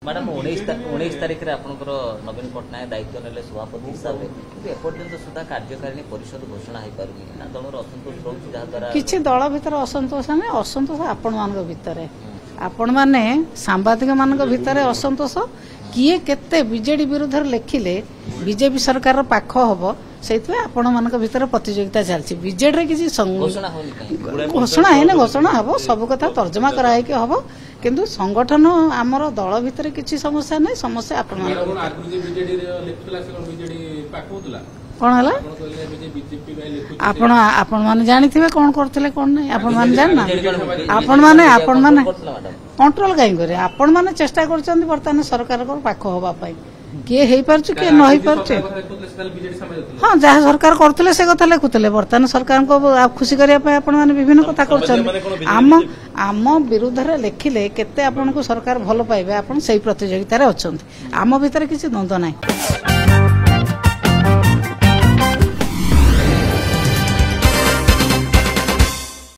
Madam 19 तारिख रे आपनकर नवीन पटनायक दायित्व नेले सभापति हिसाब रे कि एपर्यंत सुधा कार्यकारिणी परिषद घोषणा हो पारुनी ना दलर असंतोष रहउछि जहा द्वारा किछि दल भितर असंतोष नै असंतोष आपण मानक भितरे आपण माने सांबादिक मानक भितरे असंतोष किए केते बीजेडी विरुद्ध लिखिले बीजेपी सरकार पाख हबो सेइतवे आपण मानक भितर प्रतियोगिता चलछि बीजेडी रे किछि घोषणा है ना घोषणा हबो सब कथा तर्जमा कराय के हबो किंतु संगठन आमर दल भितर किछि समस्या नै समस्या आपण कौन है आपण माने जानिथिबे कोन करथिले कोन नै आपण माने जानना आपण माने कंट्रोल काई करे आपण माने चेष्टा करछन वर्तमान सरकार को पाखो होबा पई के हेई परछु के न हेई परछु हां जहा सरकार करथिले से कथा लेखुथिले वर्तमान सरकार को खुशी करिया पई आपण माने विभिन्न कथा करछन आम विरुद्ध रे लेखिले केते आपण को सरकार भलो पाइबे आपण सेही प्रतियोगिता रे अछंती आम भीतर किछि द्वंद्व नै।